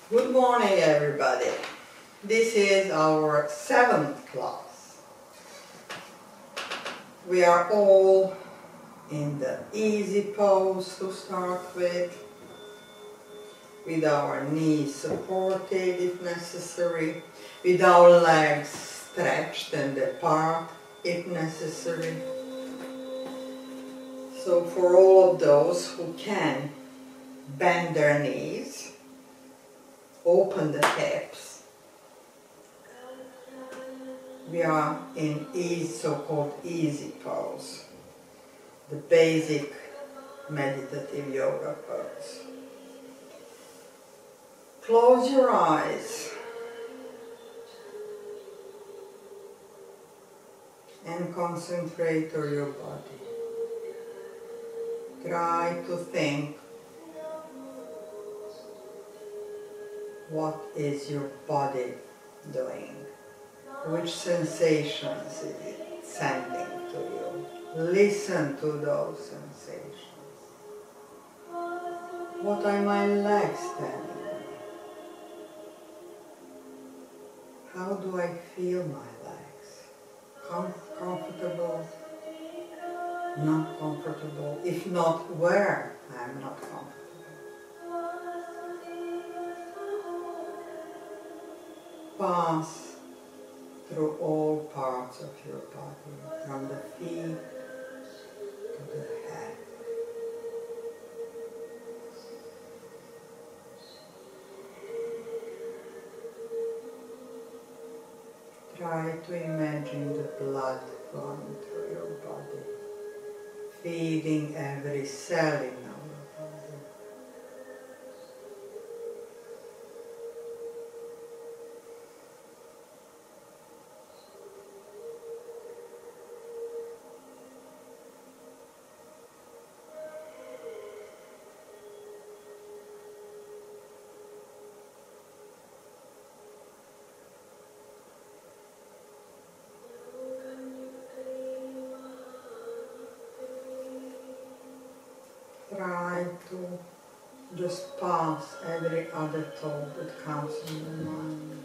Good morning, everybody. This is our 7th class. We are all in the easy pose to start with our knees supported if necessary, with our legs stretched and apart if necessary. So for all of those who can, bend their knees, open the hips. We are in so-called easy pose, the basic meditative yoga pose. Close your eyes and concentrate on your body. Try to think, what is your body doing? Which sensations is it sending to you? Listen to those sensations. What are my legs telling me? How do I feel my legs? Comfortable? Not comfortable? If not, where I am not comfortable? Pass through all parts of your body, from the feet to the head. Try to imagine the blood flowing through your body, feeding every cell in our body. Try to just pass every other thought that comes in your mind.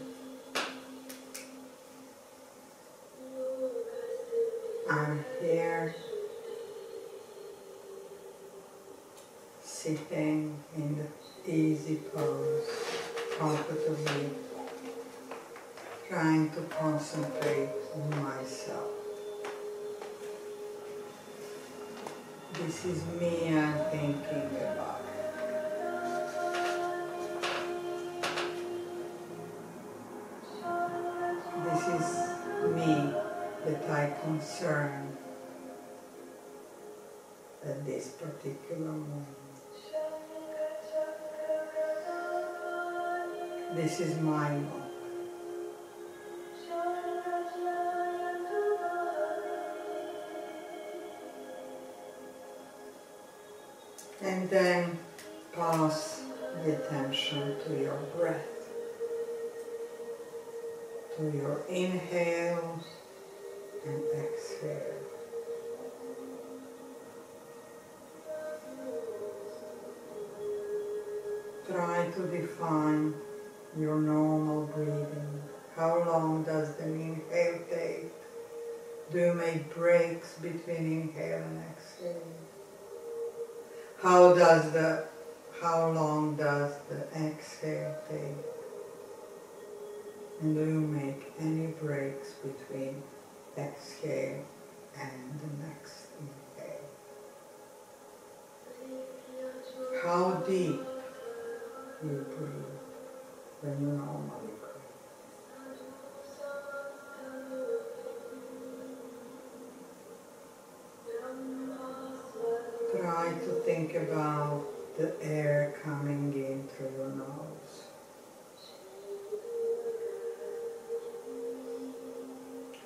I'm here, sitting in the easy pose, comfortably, trying to concentrate on myself. This is me I'm thinking about. This is me that I concern at this particular moment. This is my moment. And then pass the attention to your breath, to your inhale and exhale. Try to define your normal breathing. How long does the inhale take? Do you make breaks between inhale and exhale? How long does the exhale take? And do you make any breaks between exhale and the next inhale? How deep you breathe when you normally breathe? Try to think about the air coming in through your nose.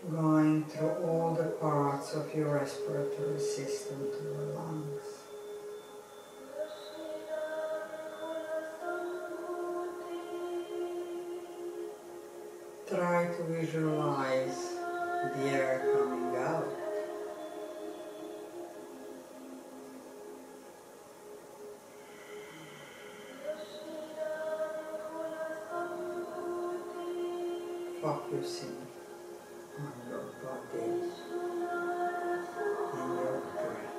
Going through all the parts of your respiratory system to your lungs. Try to visualize the air coming out. focusing on your body and your breath.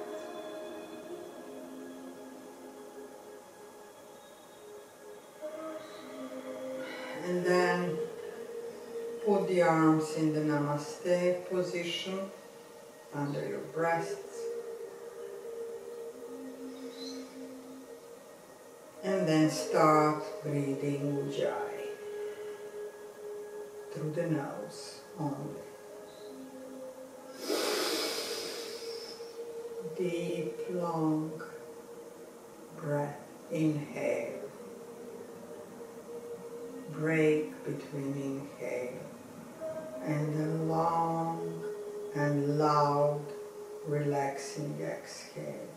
And then put the arms in the Namaste position under your breasts. And then start breathing Ujjayi through the nose only. Deep, long breath. Inhale. Break between inhale and a long and loud relaxing exhale.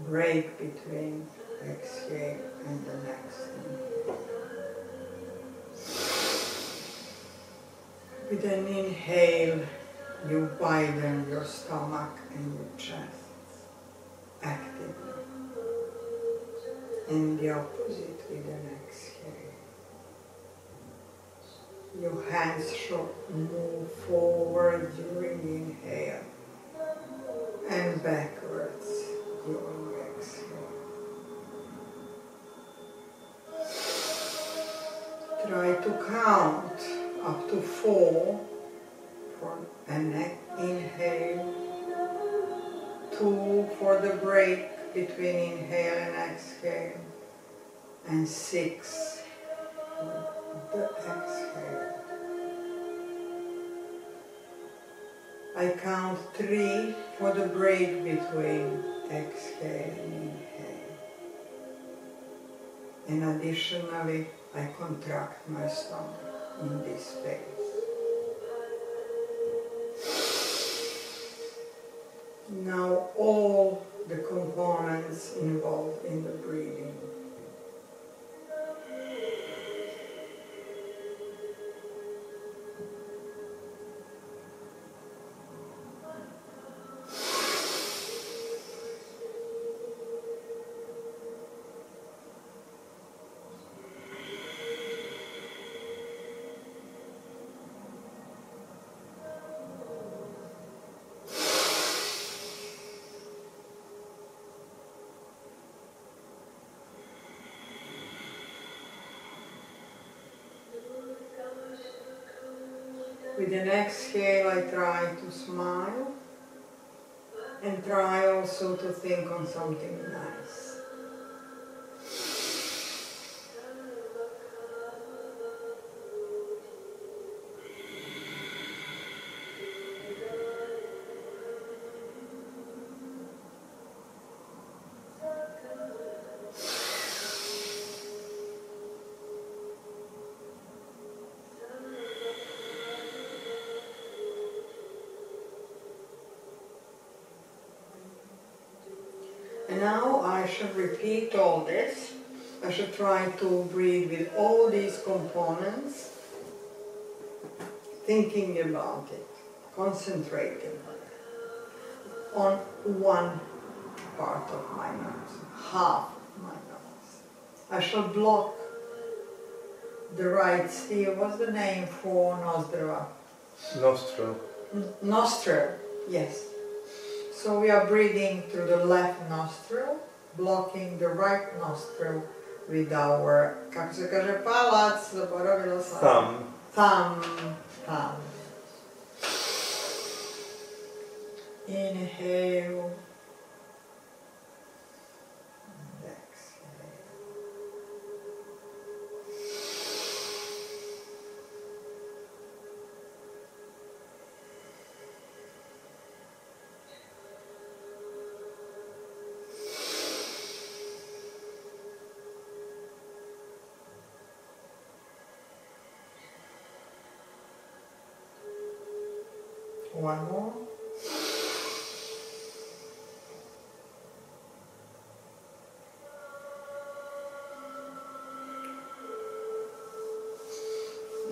Break between exhale and the next inhale. With an inhale, you widen your stomach and your chest actively. And the opposite with an exhale. Your hands should move forward during inhale and backwards during exhale. Try to count up to 4 for an inhale, 2 for the break between inhale and exhale, and 6 for the exhale. I count 3 for the break between exhale and inhale. And additionally, I contract my stomach in this phase. Now all the components involved in the breathing. With an exhale, I try to smile and try also to think on something nice. And now I should repeat all this. I should try to breathe with all these components, thinking about it, concentrating on one part of my nose, half of my nose. I shall block the right still. What's the name for nostril? Nostril. Nostril, yes. So we are breathing through the left nostril, blocking the right nostril with our, kako se kaže, palac, zaboravila sam. Thumb. Inhale. And exhale. One more.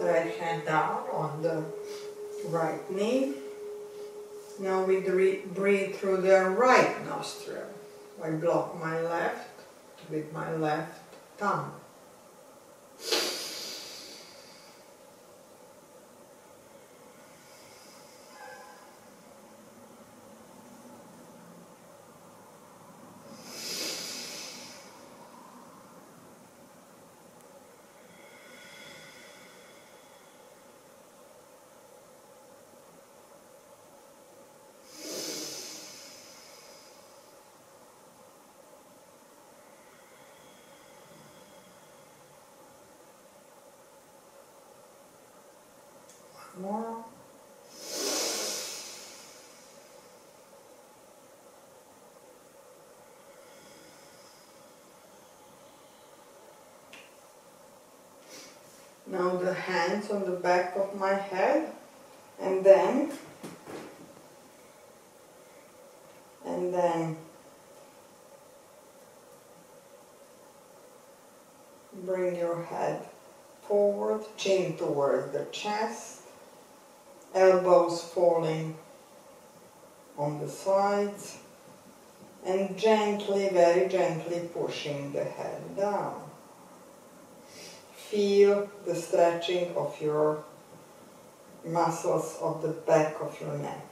Right hand down on the right knee. Now we breathe through the right nostril. I block my left with my left thumb. more. Now the hands on the back of my head, and then bring your head forward, chin towards the chest, elbows falling on the sides, and gently, very gently pushing the head down. Feel the stretching of your muscles of the back of your neck.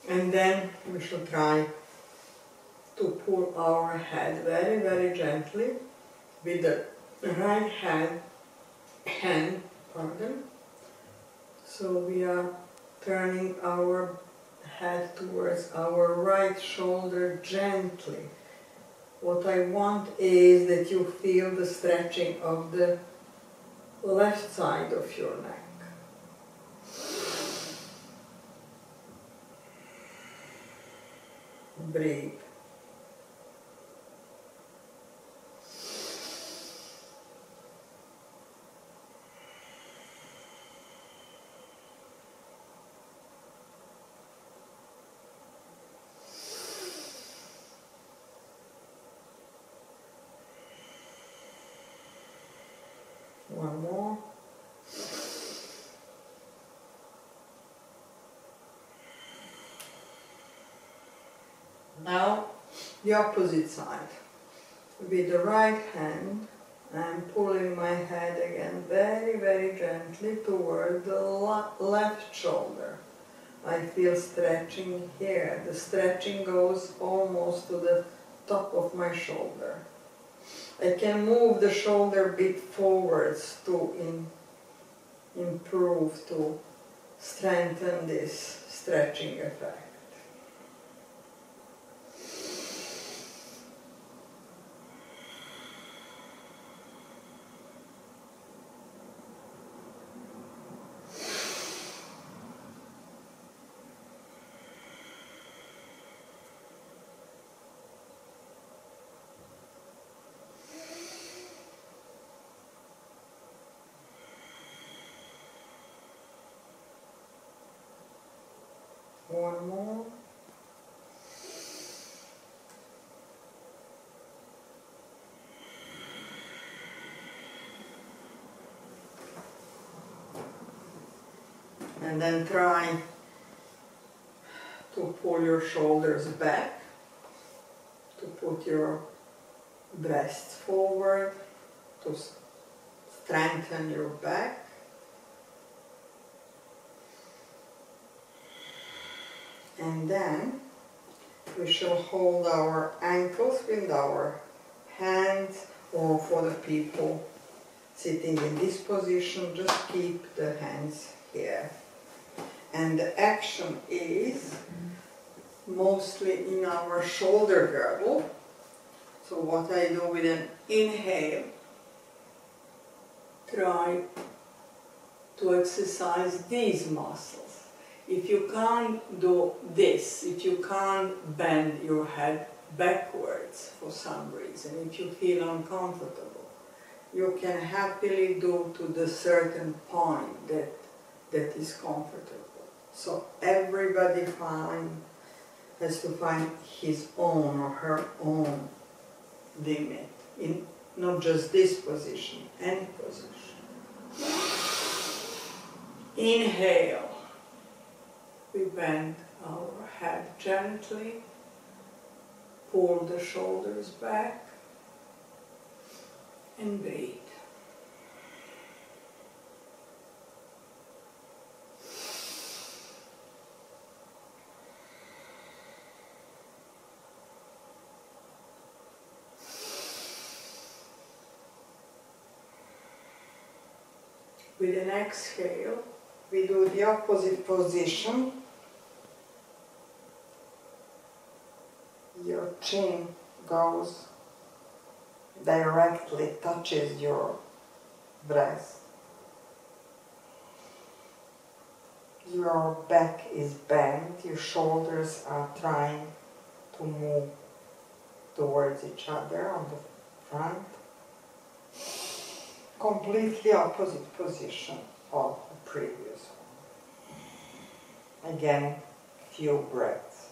And then we shall try to pull our head very, very gently with the right hand. So we are turning our head towards our right shoulder gently. What I want is that you feel the stretching of the left side of your neck. Breathe. One more. Now, the opposite side. With the right hand, I'm pulling my head again very, very gently toward the left shoulder. I feel stretching here. The stretching goes almost to the top of my shoulder. I can move the shoulder a bit forwards to improve, to strengthen this stretching effect. One more. And then try to pull your shoulders back, to put your breasts forward, to strengthen your back. And then we shall hold our ankles with our hands, or for the people sitting in this position, just keep the hands here. And the action is mostly in our shoulder girdle. So what I do with an inhale, try to exercise these muscles. If you can't do this, if you can't bend your head backwards for some reason, if you feel uncomfortable, you can happily do to the certain point that is comfortable. So everybody has to find his own or her own limit, in not just this position, any position. Inhale. We bend our head gently, pull the shoulders back, and breathe. With an exhale, we do the opposite position. Your chin goes directly, touches your breast. Your back is bent, your shoulders are trying to move towards each other on the front. Completely opposite position of the previous one. Again, few breaths.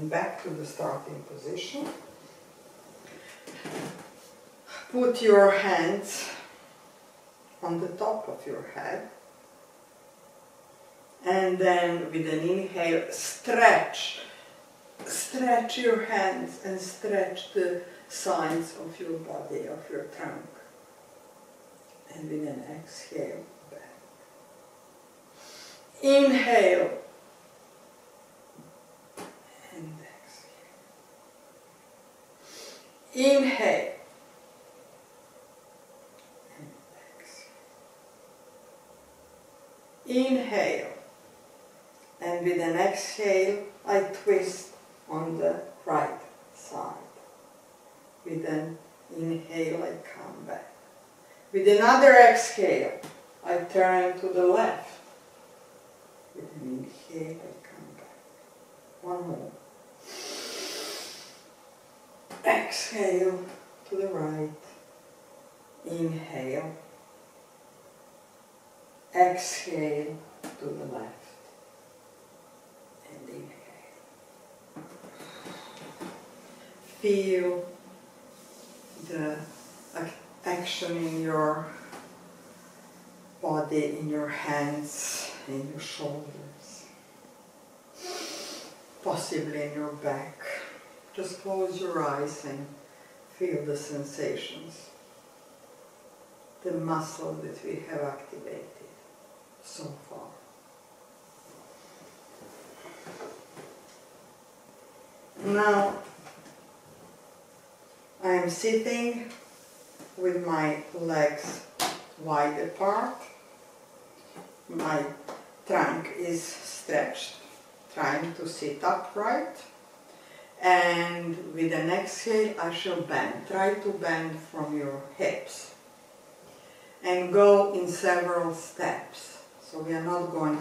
Back to the starting position. Put your hands on the top of your head, and then with an inhale, stretch your hands and stretch the sides of your body, of your trunk. And with an exhale, back. Inhale. And exhale. Inhale. And exhale. Inhale. And with an exhale, I twist on the right side. With an inhale, I come back. With another exhale, I turn to the left. With an inhale, I come back. One more. Exhale to the right. Inhale. Exhale to the left. And inhale. Feel the action in your body, in your hands, in your shoulders, possibly in your back. Just close your eyes and feel the sensations, the muscle that we have activated so far. Now, I am sitting with my legs wide apart. My trunk is stretched, trying to sit upright. And with an exhale, I shall bend. Try to bend from your hips. And go in several steps. So we are not going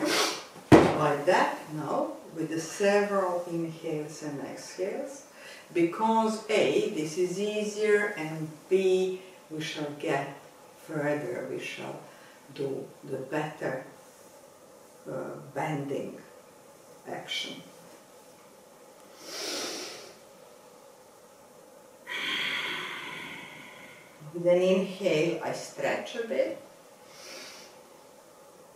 like that, no. With the several inhales and exhales. Because A, this is easier, and B, we shall get further, we shall do the better bending action. With an inhale, I stretch a bit.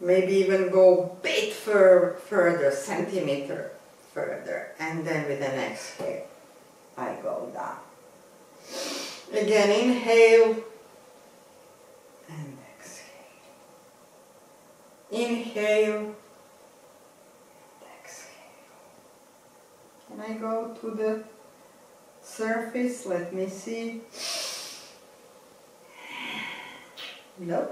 Maybe even go a bit further, centimeter further. And then with an exhale, I go down. Again, inhale and exhale. Inhale and exhale. Can I go to the surface? Let me see. No.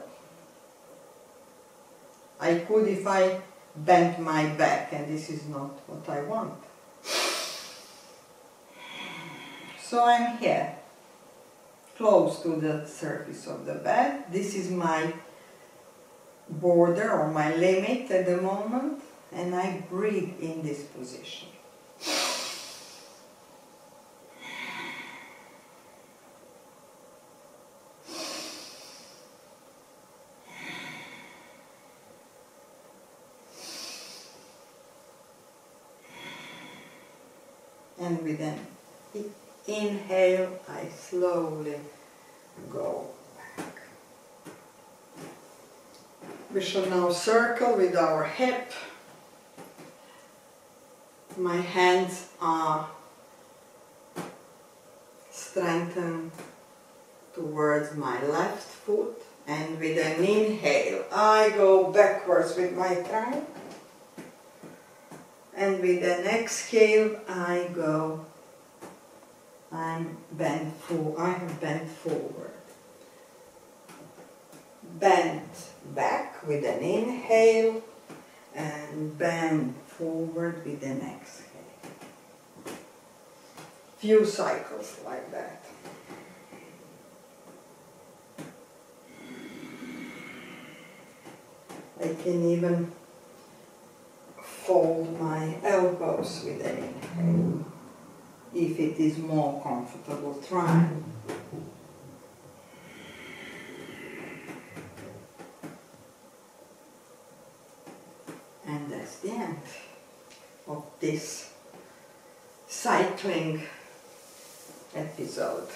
I could if I bent my back, and this is not what I want. So I'm here, close to the surface of the bed. This is my border or my limit at the moment, and I breathe in this position. And with an inhale, I slowly go back. We shall now circle with our hip. My hands are strengthen towards my left foot, and with an inhale I go backwards with my trunk, and with an exhale I have bent forward. Bend back with an inhale and bend forward with an exhale. Few cycles like that. I can even fold my elbows with an inhale if it is more comfortable. Try. And that's the end of this cycling episode.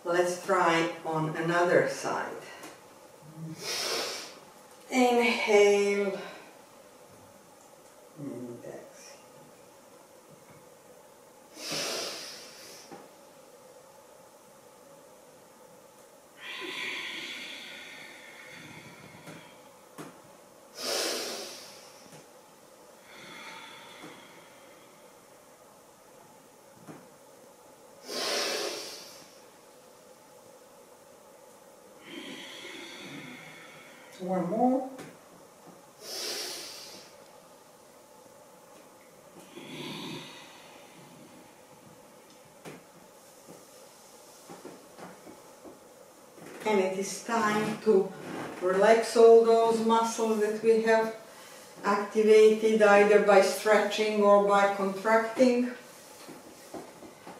Let's try on another side. Inhale and exhale. One more. And it is time to relax all those muscles that we have activated either by stretching or by contracting.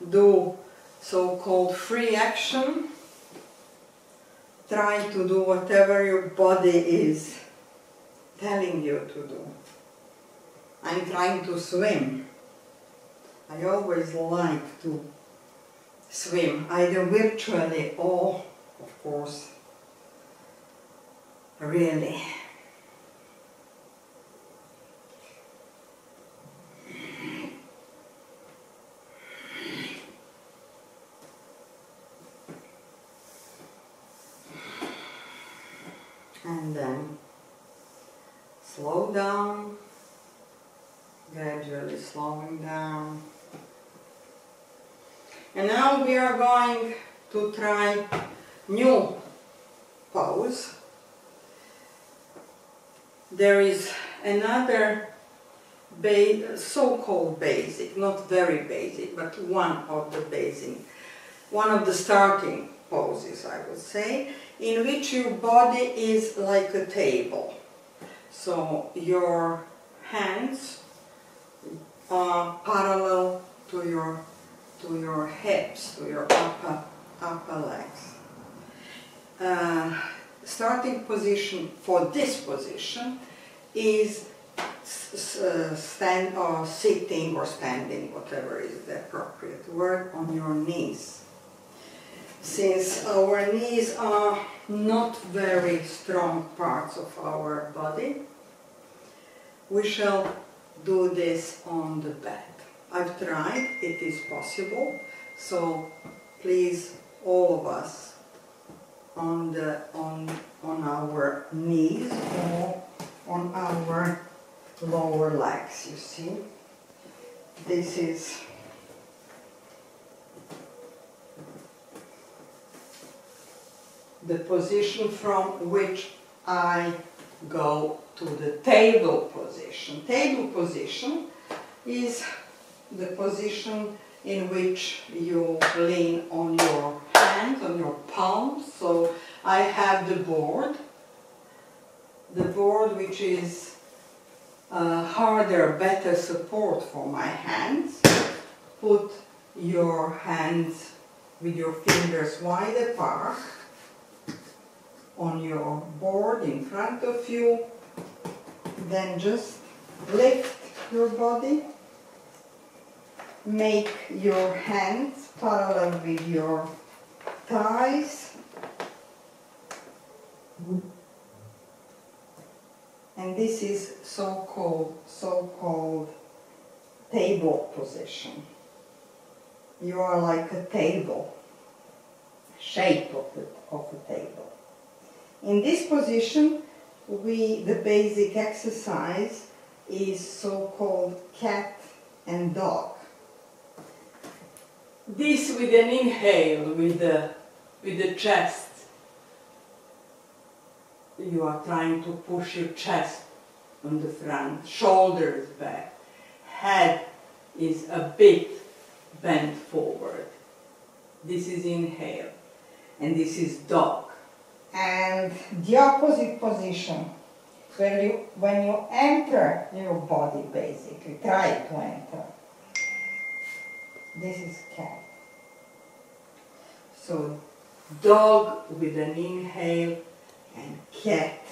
Do so-called free action. Try to do whatever your body is telling you to do. I'm trying to swim. I always like to swim, either virtually or, of course, really. And then slow down, gradually slowing down. And now we are going to try new pose. There is another so-called basic, not very basic, but one of the starting poses, I would say, in which your body is like a table. So your hands are parallel to your hips, to your upper legs. Starting position for this position is stand or sitting or standing, whatever is the appropriate word, on your knees. Since our knees are not very strong parts of our body, we shall do this on the bed. I've tried, it is possible, so please, all of us, on our knees or on our lower legs, you see. This is the position from which I go to the table position. Table position is the position in which you lean on your hands, on your palms. So I have the board which is harder, better support for my hands. Put your hands with your fingers wide apart on your board in front of you. Then just lift your body. Make your hands parallel with your thighs. And this is so-called table position. you are like a table, shape of a table. In this position, the basic exercise is so-called cat and dog. This with an inhale, with the chest. You are trying to push your chest on the front, shoulders back, head is a bit bent forward. This is inhale, and this is dog. And the opposite position, when you enter your body, basically, try to enter. This is cat. So, dog with an inhale and cat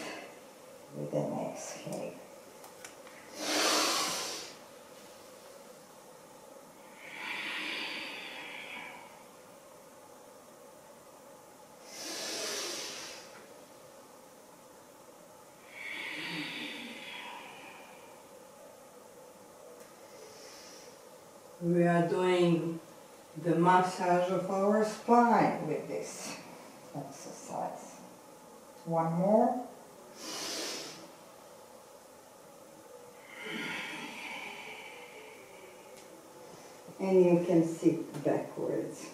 with an exhale. We are doing the massage of our spine with this exercise. One more. And you can sit backwards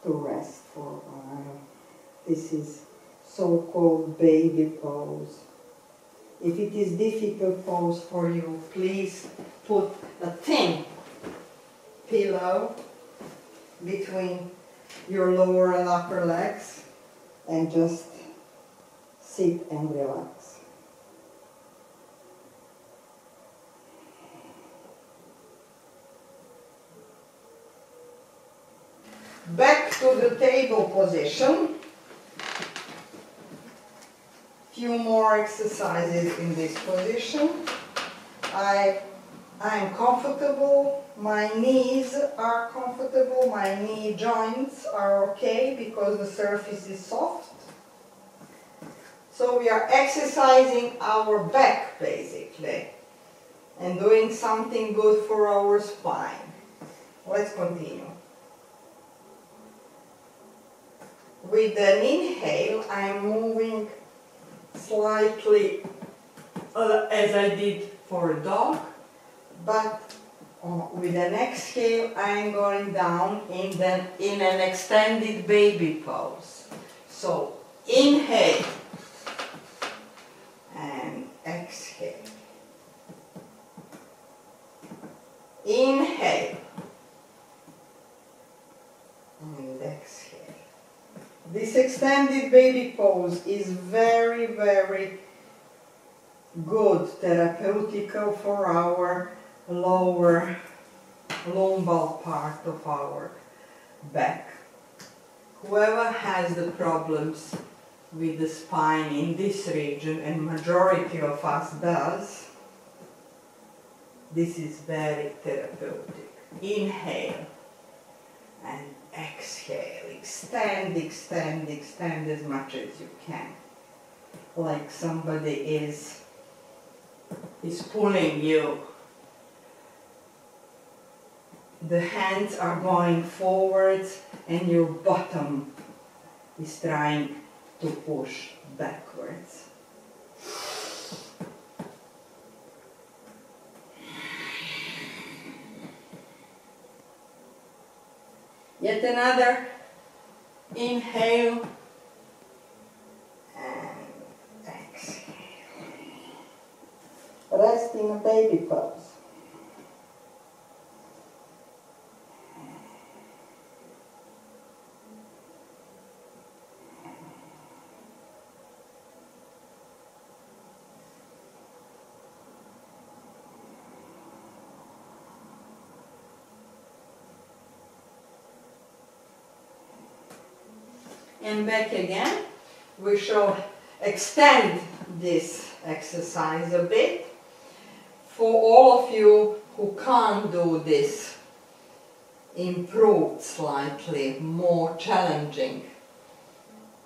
to rest for a while. This is so-called baby pose. If it is difficult pose for you, please put a thin pillow between your lower and upper legs and just sit and relax. Back to the table position. Few more exercises in this position. I am comfortable, my knees are comfortable, my knee joints are okay because the surface is soft. So we are exercising our back basically and doing something good for our spine. Let's continue. With an inhale, I am moving slightly as I did for a dog, but with an exhale I am going down in an extended baby pose. So inhale and exhale. Inhale and exhale. This extended baby pose is very, very good therapeutical for our lower lumbar part of our back. Whoever has the problems with the spine in this region, and majority of us does, this is very therapeutic. Inhale and exhale. Extend, extend, extend as much as you can. Like somebody is pulling you. The hands are going forwards and your bottom is trying to push backwards. Yet another inhale and exhale. Rest in a baby pose. And back again. We shall extend this exercise a bit. For all of you who can't do this improved, slightly more challenging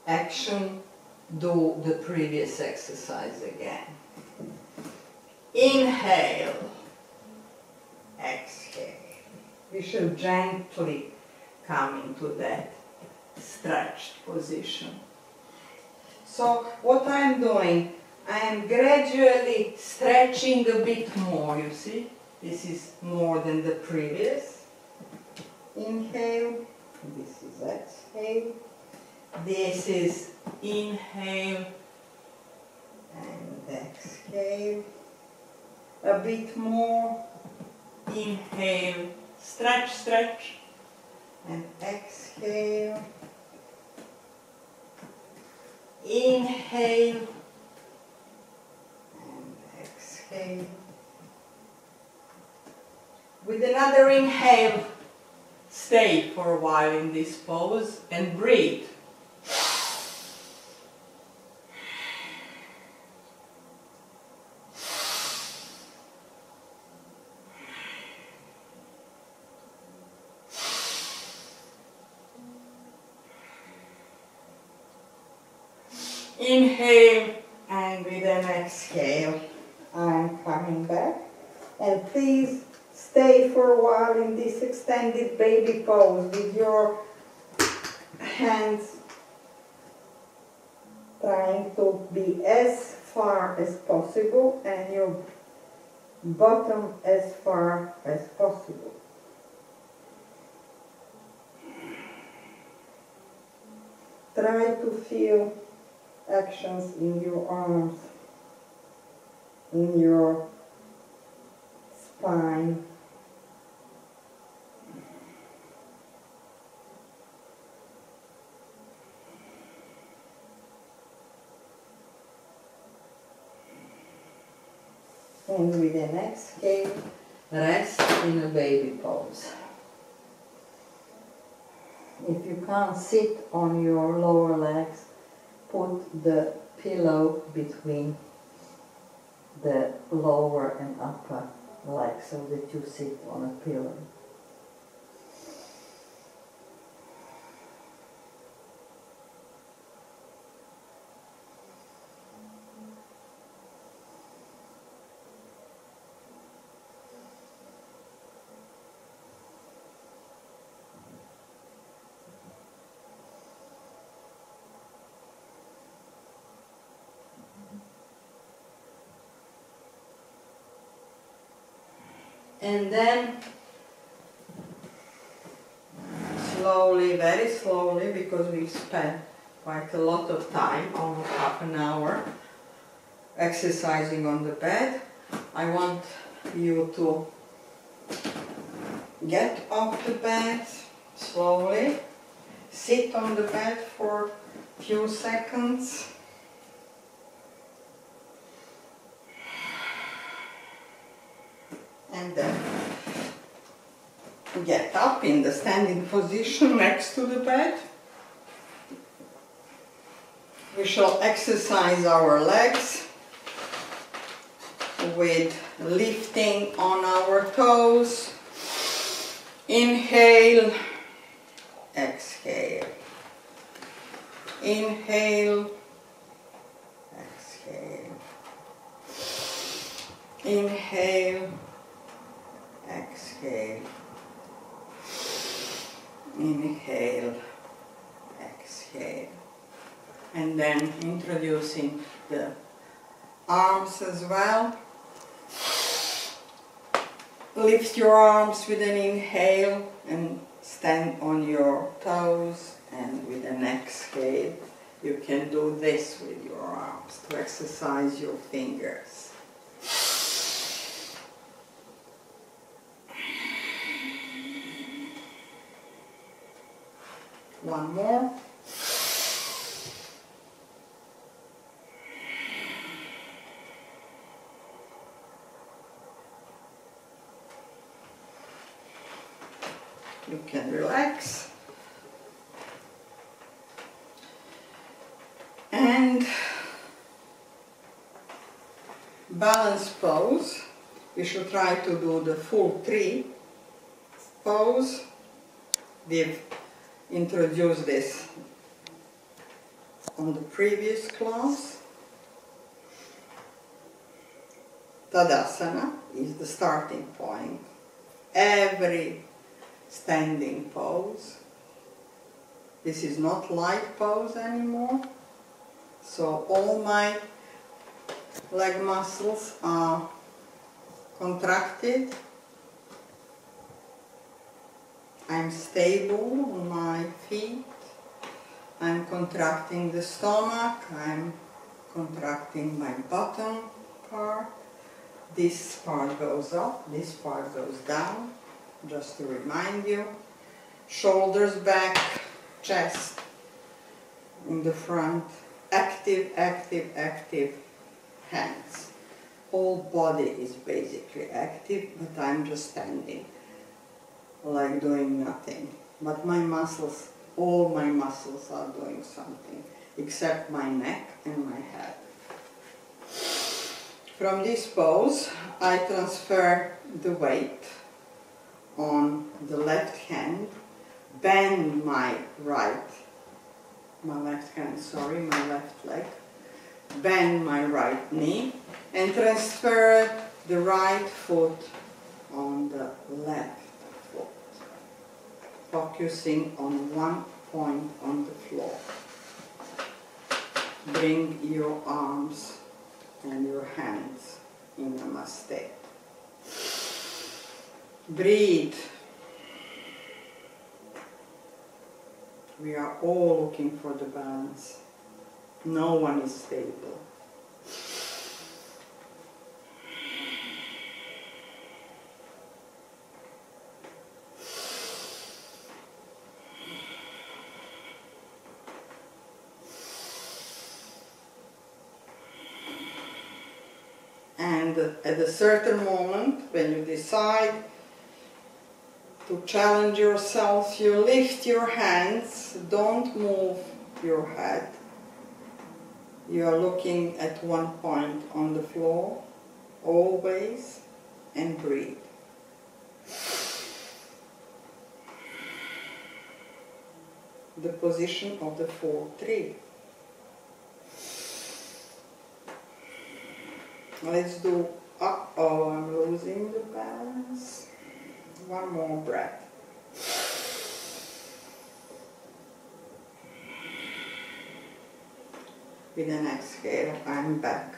action, do the previous exercise again. Inhale We should gently come into that stretched position. So what I'm doing, I am gradually stretching a bit more, you see? This is more than the previous. Inhale, this is exhale. This is inhale and exhale. A bit more. Inhale, stretch, stretch, and exhale. Inhale and exhale. With another inhale, stay for a while in this pose and breathe. Inhale, and with an exhale, I'm coming back. And please stay for a while in this extended baby pose with your hands trying to be as far as possible and your bottom as far as possible. Try to feel actions in your arms, in your spine. And with an exhale, rest in a baby pose. If you can't sit on your lower legs, put the pillow between the lower and upper legs so that you sit on a pillow. And then slowly, very slowly, because we spent quite a lot of time, almost half an hour, exercising on the bed, I want you to get off the bed slowly, sit on the bed for a few seconds. And then get up in the standing position next to the bed. We shall exercise our legs with lifting on our toes. Inhale, exhale. Inhale, exhale. Inhale, exhale, inhale, exhale, and then introducing the arms as well. Lift your arms with an inhale and stand on your toes, and with an exhale you can do this with your arms to exercise your fingers. One more. You can relax. And balance pose. You should try to do the full tree pose. We've introduced this on the previous class. Tadasana is the starting point. Every standing pose. This is not light pose anymore. So all my leg muscles are contracted. I'm stable on my feet. I'm contracting the stomach. I'm contracting my bottom part. This part goes up, this part goes down, just to remind you. Shoulders back, chest in the front. Active, active, active hands. Whole body is basically active, but I'm just standing, like doing nothing. But my muscles, all my muscles are doing something, except my neck and my head. From this pose, I transfer the weight on the left hand, bend my left leg, bend my right knee, and transfer the right foot on the left foot, focusing on one point on the floor. Bring your arms and your hands in Namaste. Breathe. We are all looking for the balance. No one is stable. And at a certain moment, when you decide to challenge yourself, you lift your hands, don't move your head. You are looking at one point on the floor, always, and breathe. The position of the 4-3. Let's do, uh-oh, I'm losing the balance. One more breath. With an exhale, I'm back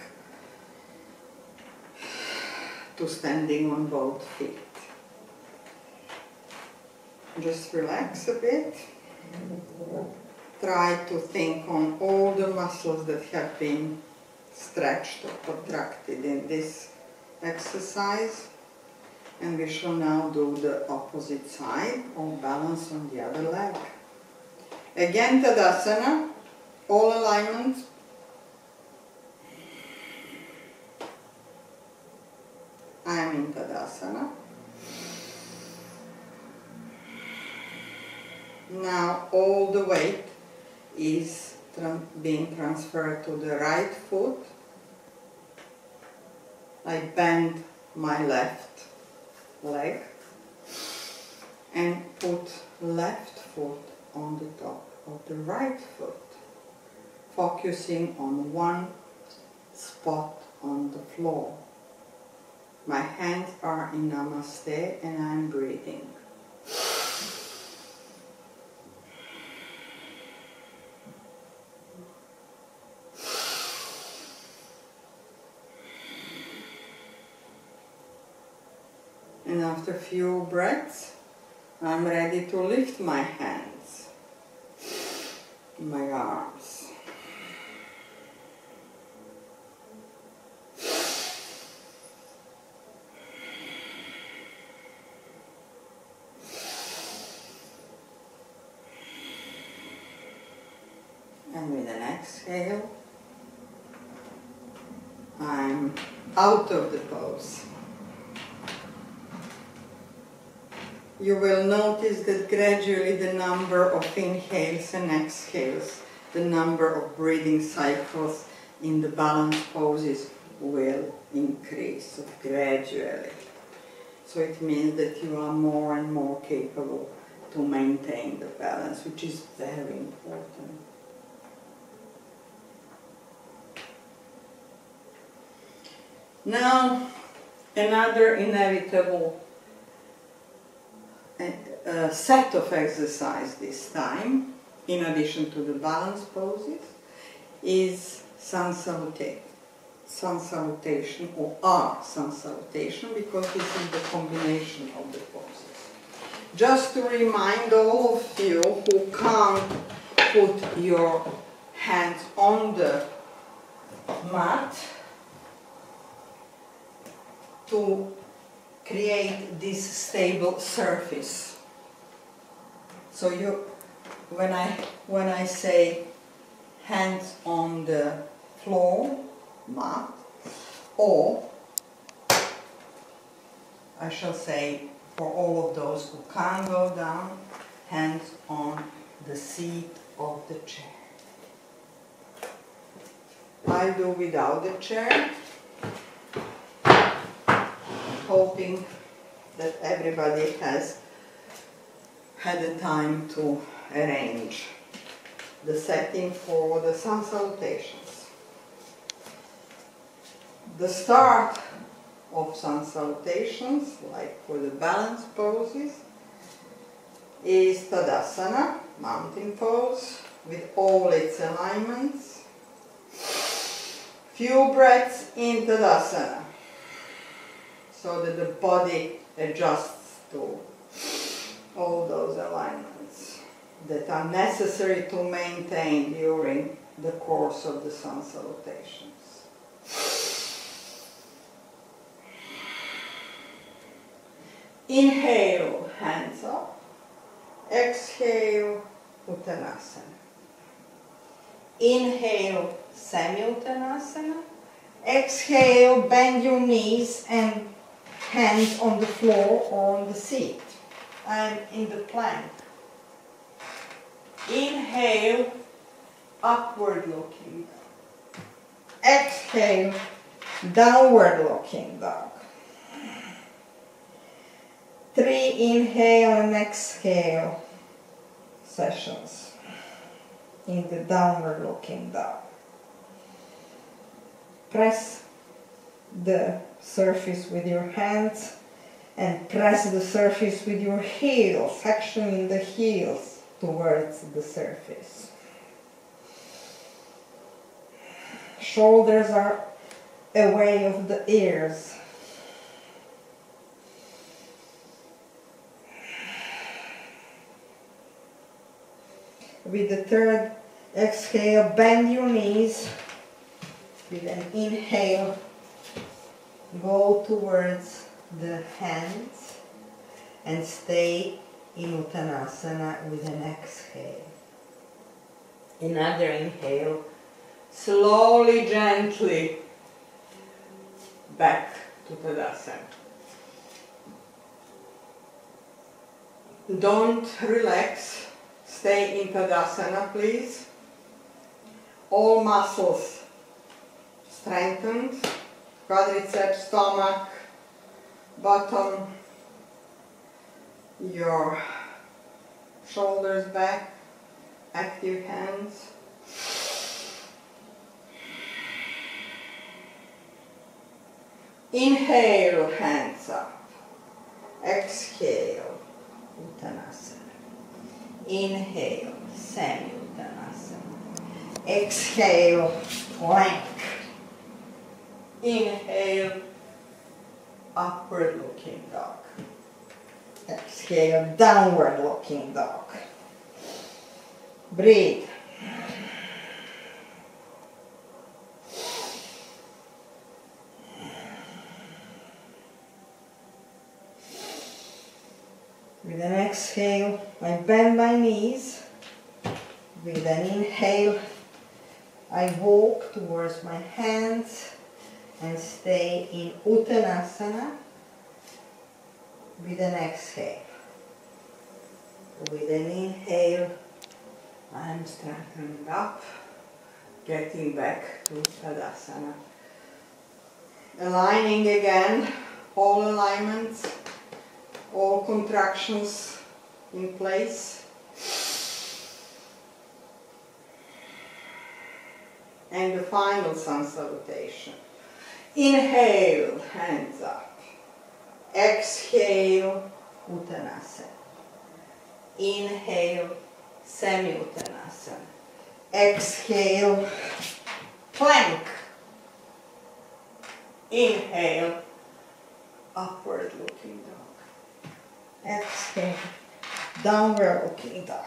to standing on both feet. Just relax a bit. Try to think on all the muscles that have been stretched or contracted in this exercise. And we shall now do the opposite side, or balance on the other leg. Again, Tadasana, all alignments. I am in Tadasana. Now all the weight is being transferred to the right foot. I bend my left leg and put left foot on the top of the right foot, focusing on one spot on the floor. My hands are in Namaste and I'm breathing. And after a few breaths, I'm ready to lift my hands, my arms. And with an exhale, I'm out of the pose. You will notice that gradually the number of inhales and exhales, the number of breathing cycles in the balance poses will increase gradually. So it means that you are more and more capable to maintain the balance, which is very important. Now, another inevitable set of exercise this time, in addition to the balance poses, is sun salutation or sun salutation, because this is the combination of the poses. Just to remind all of you who can't put your hands on the mat, to create this stable surface. So when I say hands on the floor, mat, or I shall say, for all of those who can't go down, hands on the seat of the chair. I do without the chair, hoping that everybody has had the time to arrange the setting for the sun salutations. The start of sun salutations, like for the balance poses, is Tadasana, mountain pose, with all its alignments. Few breaths in Tadasana, so that the body adjusts to all those alignments that are necessary to maintain during the course of the sun salutations. Inhale, hands up. Exhale, Uttanasana. Inhale, Semi-Uttanasana. Exhale, bend your knees and hands on the floor or on the seat. I'm in the plank. Inhale, upward looking dog. Exhale, downward looking dog. 3 inhale and exhale sessions in the downward looking dog. Press the surface with your hands and press the surface with your heels, actioning the heels towards the surface. Shoulders are away of the ears. With the third exhale, bend your knees. With an inhale, go towards the hands and stay in Uttanasana with an exhale. Another inhale, slowly, gently back to Tadasana. Don't relax. Stay in Tadasana, please. All muscles strengthened. Quadriceps, stomach, bottom, your shoulders back, active hands. Inhale, hands up. Exhale, Uttanasana. Inhale, Semi-Uttanasana. Exhale, plank. Inhale, upward looking dog. Exhale, downward looking dog. Breathe. With an exhale, I bend my knees. With an inhale, I walk towards my hands and stay in Uttanasana. With an exhale. With an inhale, I'm strengthening up, getting back to Tadasana. Aligning again, all alignments, all contractions in place. And the final sun salutation. Inhale, hands up. Exhale, Uttanasana. inhale, semi-uttanasana. Exhale, plank. Inhale, upward looking dog. Exhale, downward looking dog.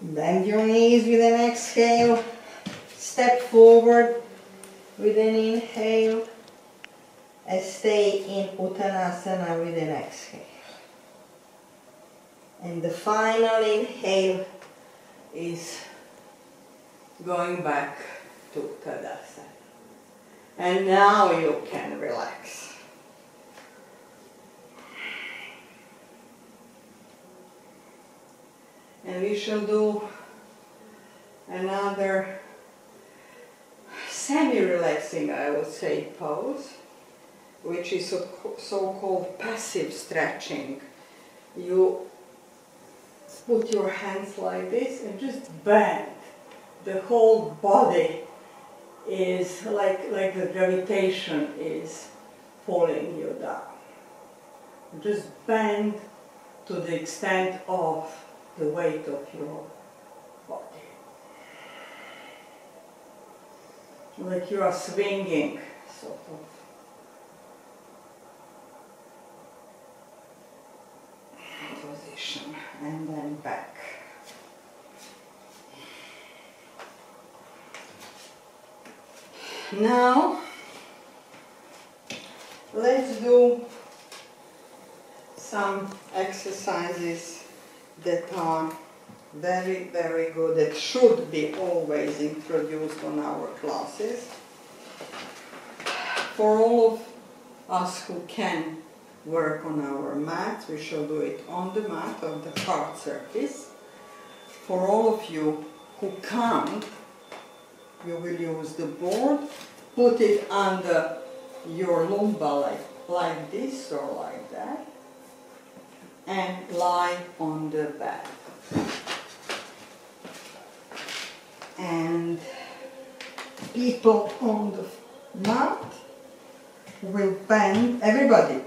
Bend your knees with an exhale, step forward with an inhale, and stay in Uttanasana with an exhale. And the final inhale is going back to Tadasana. And now you can relax. And we shall do another semi-relaxing, I would say, pose, which is so-called passive stretching. You put your hands like this and just bend. The whole body is like the gravitation is pulling you down. Just bend to the extent of the weight of your body. Like you are swinging, sort of. Position, and then back. Now, let's do some exercises that are very, very good, that should be always introduced on our classes. For all of us who can work on our mat, we shall do it on the mat, on the hard surface. For all of you who can't, you will use the board, put it under your lumbar like this or like that, and lie on the back. And people on the mat will bend, everybody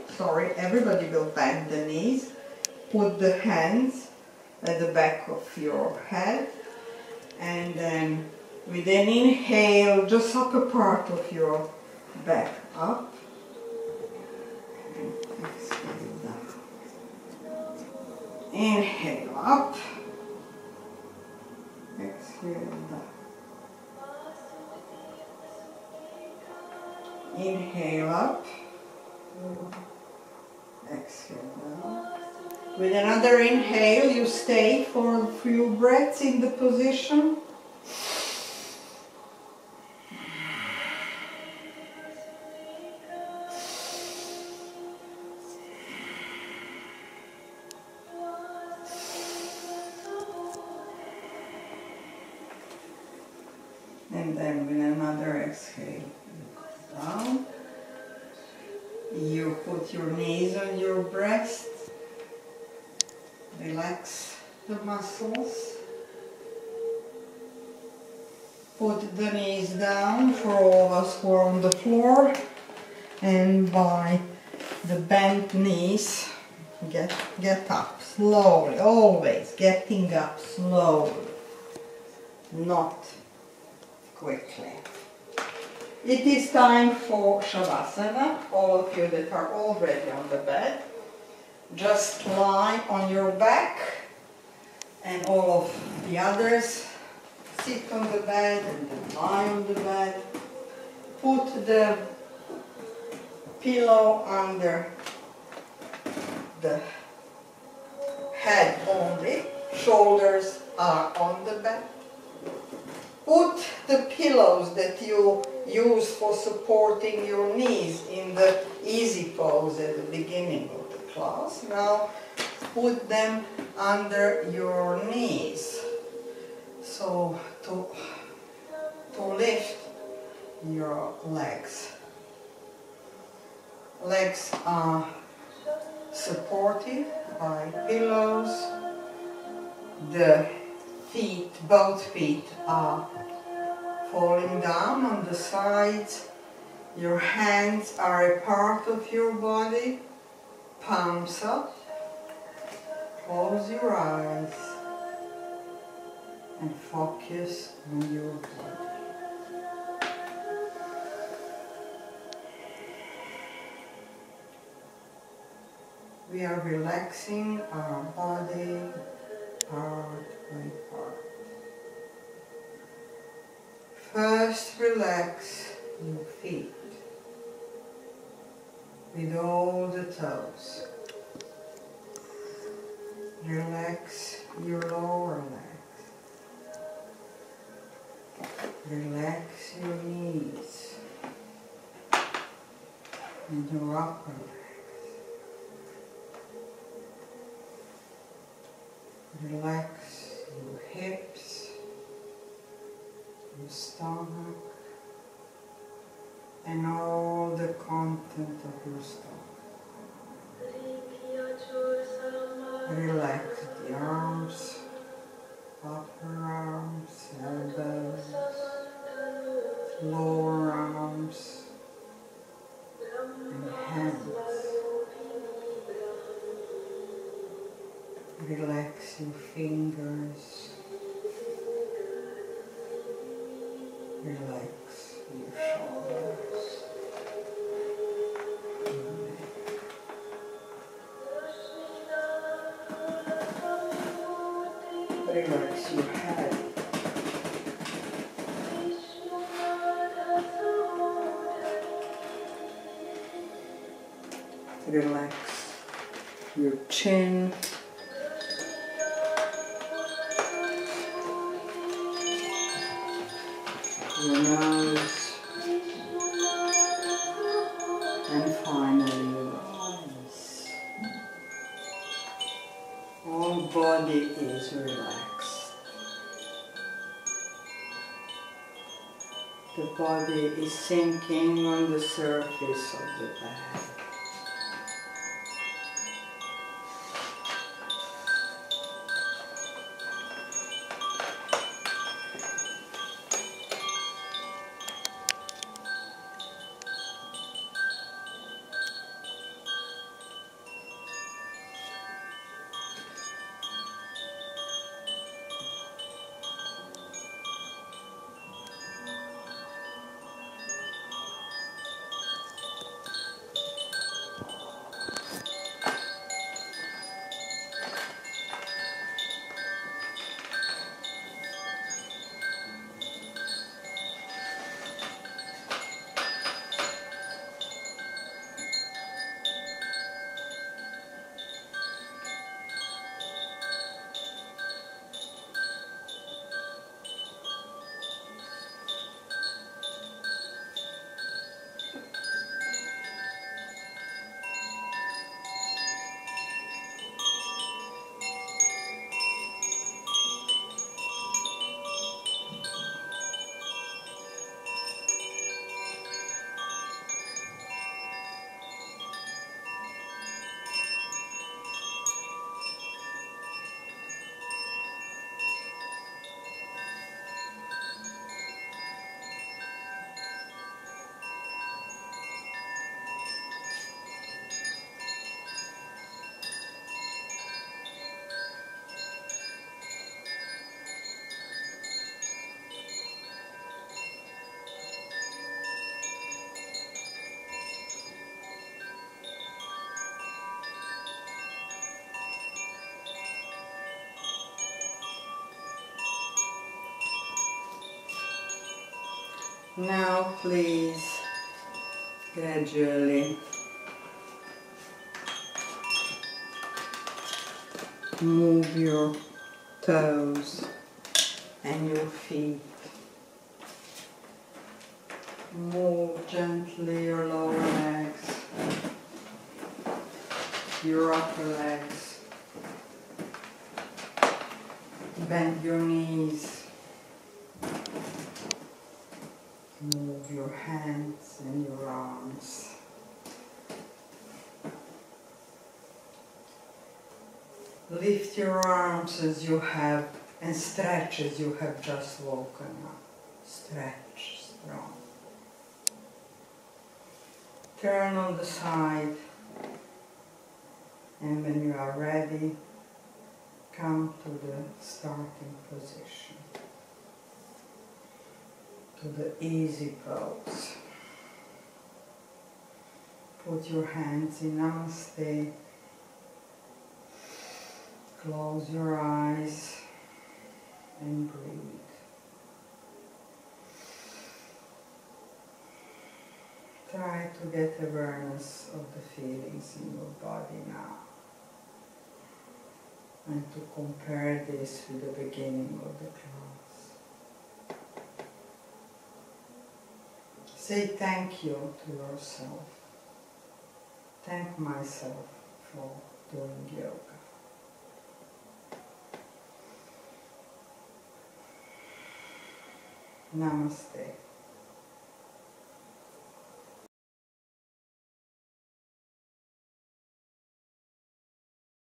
will bend the knees, put the hands at the back of your head, and then with an inhale, just upper part of your back up, and exhale down. Inhale up, exhale down. Inhale up, exhale down. With another inhale, you stay for a few breaths in the position. And then with another exhale, down. You put your knees on your breast, relax the muscles, put the knees down for all of us who are on the floor, and by the bent knees, get up slowly, always getting up slowly, not quickly. It is time for Shavasana. All of you that are already on the bed, just lie on your back, and all of the others sit on the bed and then lie on the bed. Put the pillow under the head only, shoulders are on the bed. Put the pillows that you use for supporting your knees in the easy pose at the beginning of the class. Now put them under your knees, so to lift your legs. Legs are supported by pillows. The feet, both feet are falling down on the sides. Your hands are a part of your body. Palms up. Close your eyes and focus on your body. We are relaxing our body part by part. First, relax your feet with all the toes. Relax your lower legs. Relax your knees and your upper legs. Relax your hips, your stomach, and all the content of your stomach. Relax the arms, upper arms, elbows, lower arms, and hands. Relax your fingers. Relax your shoulders. Relax your head. Relax your chin. Your nose. And finally your eyes. Whole body is relaxed. The body is sinking on the surface of the bed. Now please gradually move your toes and your feet. Move gently your lower legs, your upper legs. Bend your knees. Move your hands and your arms. Lift your arms as you have, and stretch as you have just woken up. Stretch strong. Turn on the side, and when you are ready, come to the starting position, to the easy pose. Put your hands in Namaste. Close your eyes and breathe. Try to get awareness of the feelings in your body now, and to compare this with the beginning of the class. Say thank you to yourself. Thank myself for doing yoga. Namaste.